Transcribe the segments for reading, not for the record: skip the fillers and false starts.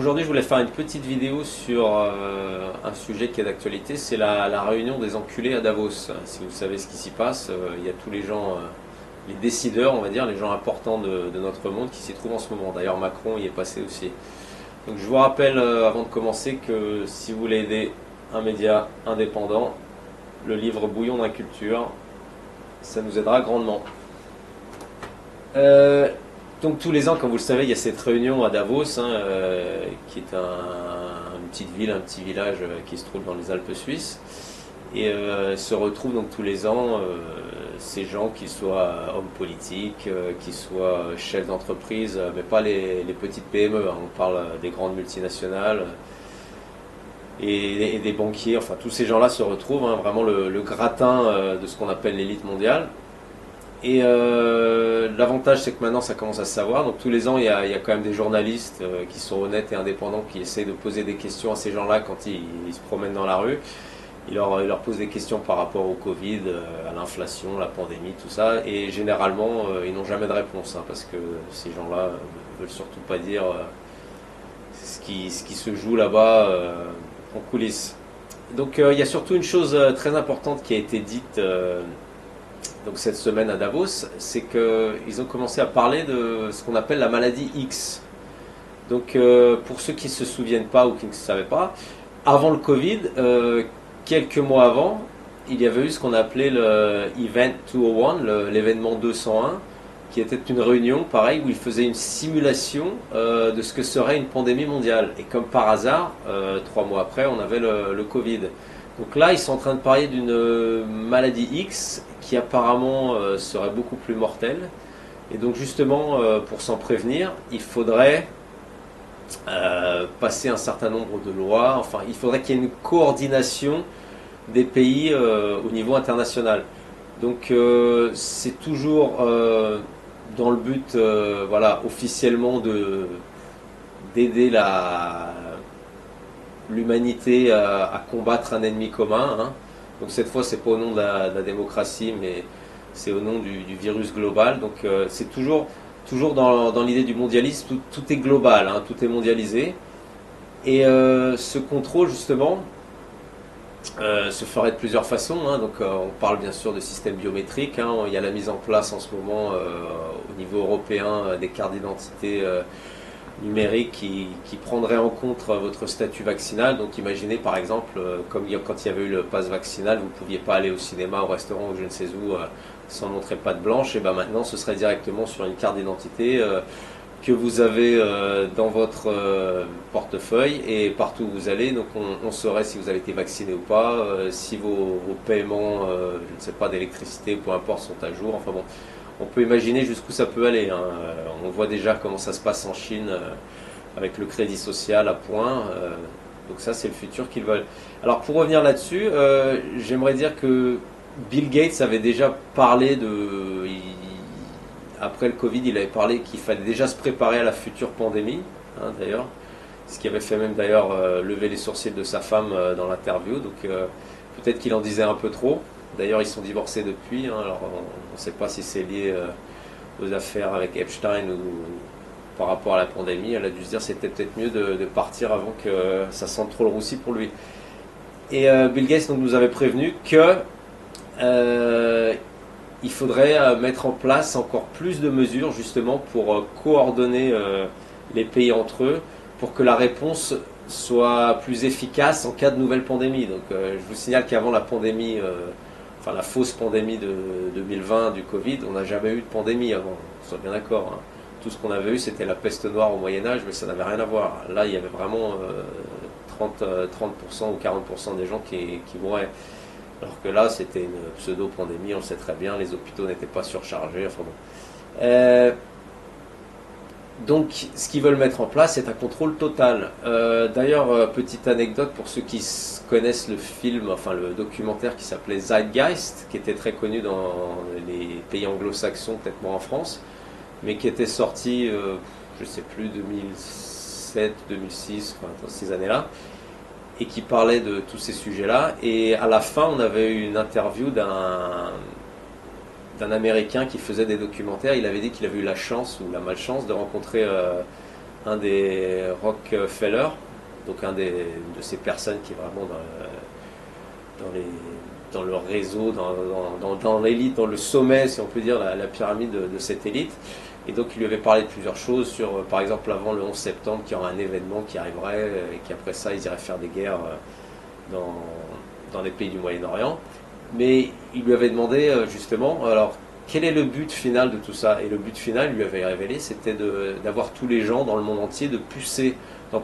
aujourd'hui je voulais faire une petite vidéo sur un sujet qui est d'actualité, c'est la réunion des enculés à Davos. Si vous savez ce qui s'y passe, il y a tous les gens, les décideurs, on va dire, les gens importants de notre monde qui s'y trouvent en ce moment. D'ailleurs Macron y est passé aussi. Donc je vous rappelle avant de commencer que si vous voulez aider un média indépendant, le livre Bouillon d'inculture, ça nous aidera grandement. Donc tous les ans, comme vous le savez, il y a cette réunion à Davos, qui est une petite ville, un petit village qui se trouve dans les Alpes suisses. Et se retrouvent donc tous les ans ces gens, qu'ils soient hommes politiques, qu'ils soient chefs d'entreprise, mais pas les petites PME, hein. On parle des grandes multinationales et des banquiers. Enfin, tous ces gens-là se retrouvent, hein, vraiment le gratin de ce qu'on appelle l'élite mondiale. Et l'avantage, c'est que maintenant ça commence à se savoir. Donc tous les ans, il y a quand même des journalistes qui sont honnêtes et indépendants, qui essayent de poser des questions à ces gens-là quand ils se promènent dans la rue. Ils leur posent des questions par rapport au Covid, à l'inflation, la pandémie, tout ça. Et généralement, ils n'ont jamais de réponse, hein, parce que ces gens-là ne veulent surtout pas dire ce qui se joue là-bas en coulisses. Donc il y a surtout une chose très importante qui a été dite donc cette semaine à Davos, c'est qu'ils ont commencé à parler de ce qu'on appelle la maladie X. Donc pour ceux qui ne se souviennent pas ou qui ne savaient pas, avant le Covid, quelques mois avant, il y avait eu ce qu'on appelait le Event 201, l'événement 201, qui était une réunion, pareil, où ils faisaient une simulation de ce que serait une pandémie mondiale. Et comme par hasard, 3 mois après, on avait le Covid. Donc là, ils sont en train de parler d'une maladie X qui apparemment serait beaucoup plus mortelle. Et donc justement, pour s'en prévenir, il faudrait passer un certain nombre de lois. Enfin, il faudrait qu'il y ait une coordination des pays au niveau international. Donc c'est toujours dans le but, voilà, officiellement d'aider l'humanité à combattre un ennemi commun, hein. Donc cette fois, c'est pas au nom de la démocratie, mais c'est au nom du virus global. Donc c'est toujours dans l'idée du mondialisme, tout est global, hein, tout est mondialisé. Et ce contrôle, justement, se ferait de plusieurs façons, hein. Donc on parle bien sûr de systèmes biométriques, hein. Il y a la mise en place en ce moment au niveau européen des cartes d'identité numériques qui prendraient en compte votre statut vaccinal. Donc imaginez par exemple, comme quand il y avait eu le pass vaccinal, vous ne pouviez pas aller au cinéma, au restaurant ou je ne sais où sans montrer patte blanche, et ben maintenant ce serait directement sur une carte d'identité que vous avez dans votre portefeuille, et partout où vous allez, donc on saurait si vous avez été vacciné ou pas, si vos paiements, je ne sais pas, d'électricité ou peu importe, sont à jour. Enfin bon, on peut imaginer jusqu'où ça peut aller, hein. On voit déjà comment ça se passe en Chine avec le crédit social à point. Donc ça, c'est le futur qu'ils veulent. Alors pour revenir là-dessus, j'aimerais dire que Bill Gates avait déjà parlé après le Covid, il avait parlé qu'il fallait déjà se préparer à la future pandémie, hein, d'ailleurs. Ce qui avait fait même d'ailleurs lever les sourcils de sa femme dans l'interview. Donc peut-être qu'il en disait un peu trop. D'ailleurs, ils sont divorcés depuis, hein. Alors on ne sait pas si c'est lié aux affaires avec Epstein ou par rapport à la pandémie. Elle a dû se dire c'était peut-être mieux de partir avant que ça sente trop le roussi pour lui. Et Bill Gates donc, nous avait prévenu que il faudrait mettre en place encore plus de mesures justement pour coordonner les pays entre eux, pour que la réponse soit plus efficace en cas de nouvelle pandémie. Donc je vous signale qu'avant la pandémie, enfin la fausse pandémie de 2020 du Covid, on n'a jamais eu de pandémie avant, on soit bien d'accord, hein. Tout ce qu'on avait eu, c'était la peste noire au Moyen-Âge, mais ça n'avait rien à voir. Là, il y avait vraiment 30% ou 40% des gens qui mouraient. Alors que là, c'était une pseudo-pandémie, on le sait très bien, les hôpitaux n'étaient pas surchargés. Enfin bon. Donc, ce qu'ils veulent mettre en place, c'est un contrôle total. D'ailleurs, petite anecdote pour ceux qui connaissent le film, enfin le documentaire qui s'appelait Zeitgeist, qui était très connu dans les pays anglo-saxons, peut-être moins en France, mais qui était sorti, je ne sais plus, 2007, 2006, enfin, dans ces années-là, et qui parlait de tous ces sujets-là. Et à la fin, on avait eu une interview d'un Américain qui faisait des documentaires. Il avait dit qu'il avait eu la chance ou la malchance de rencontrer un des Rockefeller, donc de ces personnes qui est vraiment dans les, dans le réseau, dans l'élite, dans le sommet, si on peut dire, la pyramide de cette élite. Et donc il lui avait parlé de plusieurs choses sur, par exemple, avant le 11 septembre, qu'il y aura un événement qui arriverait et qu'après ça, ils iraient faire des guerres dans, dans les pays du Moyen-Orient. Mais il lui avait demandé justement, alors, quel est le but final de tout ça? Et le but final, il lui avait révélé, c'était d'avoir tous les gens dans le monde entier de pucer.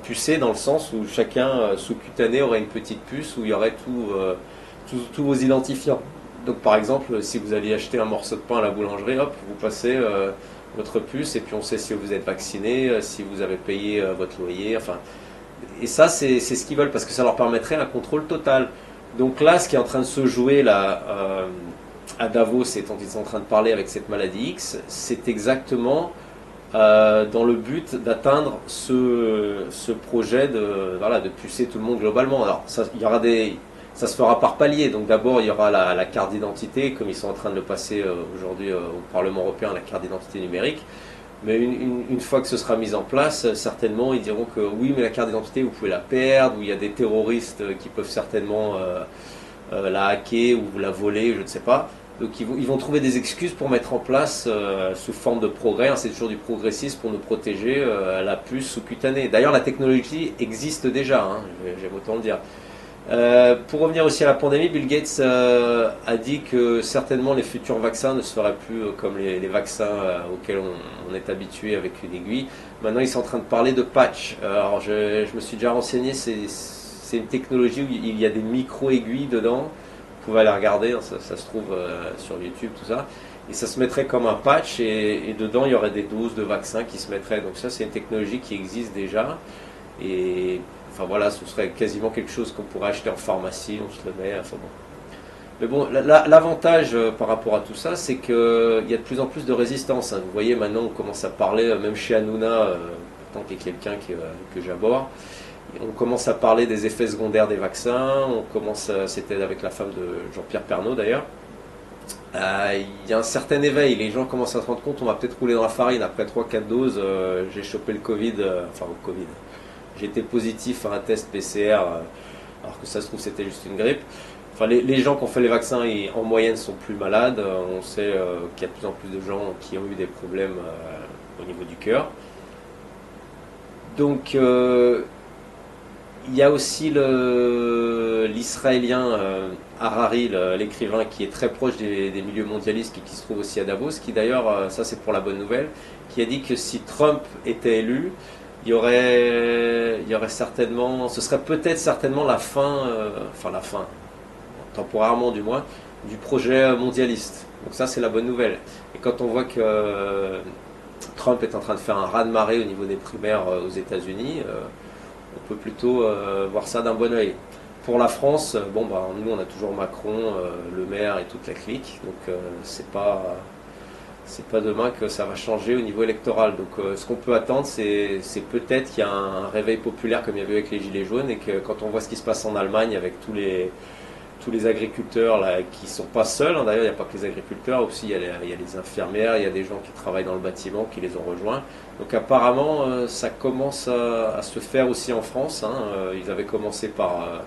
Pucer dans le sens où chacun sous-cutané aurait une petite puce où il y aurait tous vos identifiants. Donc par exemple, si vous alliez acheter un morceau de pain à la boulangerie, hop, vous passez votre puce et puis on sait si vous êtes vacciné, si vous avez payé votre loyer, enfin. Et ça, c'est ce qu'ils veulent parce que ça leur permettrait un contrôle total. Donc là, ce qui est en train de se jouer là, à Davos et dont ils sont en train de parler avec cette maladie X, c'est exactement dans le but d'atteindre ce projet voilà, de pucer tout le monde globalement. Alors, ça se fera par palier. Donc d'abord, il y aura la carte d'identité, comme ils sont en train de le passer aujourd'hui au Parlement européen, la carte d'identité numérique. Mais une fois que ce sera mis en place, certainement, ils diront que oui, mais la carte d'identité, vous pouvez la perdre, ou il y a des terroristes qui peuvent certainement la hacker ou la voler, je ne sais pas. Donc ils vont trouver des excuses pour mettre en place, sous forme de progrès, hein, c'est toujours du progressisme pour nous protéger, la puce sous-cutanée. D'ailleurs, la technologie existe déjà, hein, j'aime autant le dire. Pour revenir aussi à la pandémie, Bill Gates a dit que certainement les futurs vaccins ne se feraient plus comme les vaccins auxquels on est habitué avec une aiguille. Maintenant, ils sont en train de parler de patch. Alors, je me suis déjà renseigné, c'est une technologie où il y a des micro-aiguilles dedans. Vous pouvez aller regarder, hein, ça se trouve sur YouTube, tout ça. Et ça se mettrait comme un patch et dedans, il y aurait des doses de vaccins qui se mettraient. Donc ça, c'est une technologie qui existe déjà. Et enfin voilà, ce serait quasiment quelque chose qu'on pourrait acheter en pharmacie, on se le met, enfin bon. Mais bon, l'avantage par rapport à tout ça, c'est qu'il y a de plus en plus de résistance, hein. Vous voyez, maintenant on commence à parler, même chez Hanouna, pourtant qui est quelqu'un que j'aborde, on commence à parler des effets secondaires des vaccins, c'était avec la femme de Jean-Pierre Pernaut d'ailleurs. Il y a un certain éveil, les gens commencent à se rendre compte, on va peut-être rouler dans la farine, après 3-4 doses, j'ai chopé le Covid, j'ai été positif à un test PCR, alors que ça se trouve c'était juste une grippe. Enfin, les gens qui ont fait les vaccins, en moyenne, sont plus malades. On sait qu'il y a de plus en plus de gens qui ont eu des problèmes au niveau du cœur. Donc, il y a aussi l'Israélien Harari, l'écrivain, qui est très proche des milieux mondialistes et qui se trouve aussi à Davos, qui d'ailleurs, ça c'est pour la bonne nouvelle, qui a dit que si Trump était élu, il y aurait certainement, ce serait peut-être certainement la fin, temporairement du moins, du projet mondialiste. Donc ça c'est la bonne nouvelle. Et quand on voit que Trump est en train de faire un raz-de-marée au niveau des primaires aux États-Unis, on peut plutôt voir ça d'un bon oeil. Pour la France, bon bah nous on a toujours Macron, Le Maire et toute la clique, donc c'est pas demain que ça va changer au niveau électoral. Donc ce qu'on peut attendre, c'est peut-être qu'il y a un réveil populaire comme il y avait avec les Gilets jaunes et que quand on voit ce qui se passe en Allemagne avec tous les agriculteurs là, qui ne sont pas seuls, hein, d'ailleurs il n'y a pas que les agriculteurs, aussi il y a les infirmières, il y a des gens qui travaillent dans le bâtiment qui les ont rejoints. Donc apparemment ça commence à se faire aussi en France, hein. Ils avaient commencé par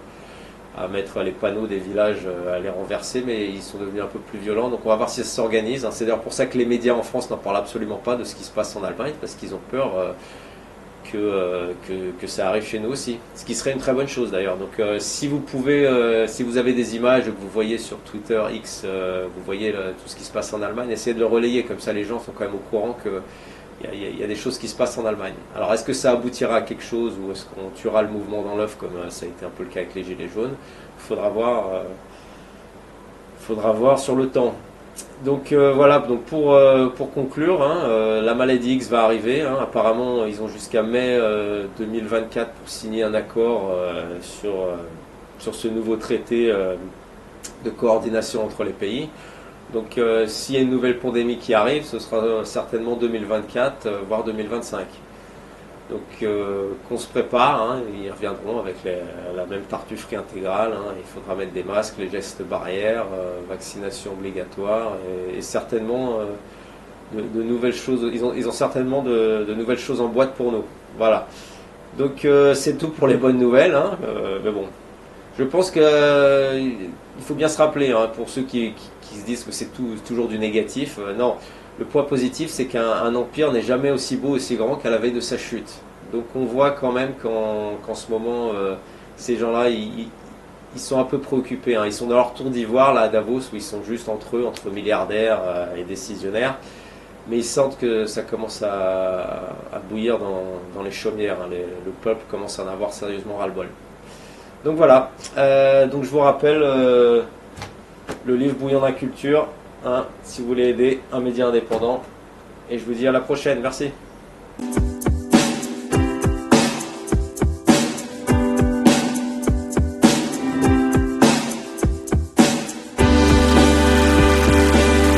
à mettre les panneaux des villages, à les renverser, mais ils sont devenus un peu plus violents. Donc on va voir si ça s'organise, hein. C'est d'ailleurs pour ça que les médias en France n'en parlent absolument pas de ce qui se passe en Allemagne, parce qu'ils ont peur que ça arrive chez nous aussi. Ce qui serait une très bonne chose d'ailleurs. Donc si vous pouvez, si vous avez des images que vous voyez sur Twitter X, vous voyez tout ce qui se passe en Allemagne, essayez de le relayer, comme ça les gens sont quand même au courant que il y a des choses qui se passent en Allemagne. Alors est-ce que ça aboutira à quelque chose ou est-ce qu'on tuera le mouvement dans l'œuf comme ça a été un peu le cas avec les Gilets jaunes? Il faudra voir sur le temps. Donc voilà, donc pour conclure, hein, la maladie X va arriver, hein. Apparemment ils ont jusqu'à mai 2024 pour signer un accord sur ce nouveau traité de coordination entre les pays. Donc s'il y a une nouvelle pandémie qui arrive, ce sera certainement 2024, voire 2025. Donc qu'on se prépare, hein, ils reviendront avec la même tartufferie intégrale, hein. Il faudra mettre des masques, les gestes barrières, vaccination obligatoire et certainement de nouvelles choses. Ils ont certainement de nouvelles choses en boîte pour nous. Voilà. Donc c'est tout pour les bonnes nouvelles, hein. Mais bon, je pense que il faut bien se rappeler, hein, pour ceux qui se disent que c'est toujours du négatif. Non, le point positif, c'est qu'un empire n'est jamais aussi beau, aussi grand qu'à la veille de sa chute. Donc on voit quand même qu'en ce moment, ces gens-là, ils sont un peu préoccupés, hein. Ils sont dans leur tour d'ivoire là à Davos, où ils sont juste entre eux, entre milliardaires et décisionnaires. Mais ils sentent que ça commence à bouillir dans les chaumières, hein. Le peuple commence à en avoir sérieusement ras-le-bol. Donc voilà. Donc je vous rappelle le livre Bouillon d'inculture, hein, si vous voulez aider un média indépendant. Et je vous dis à la prochaine. Merci.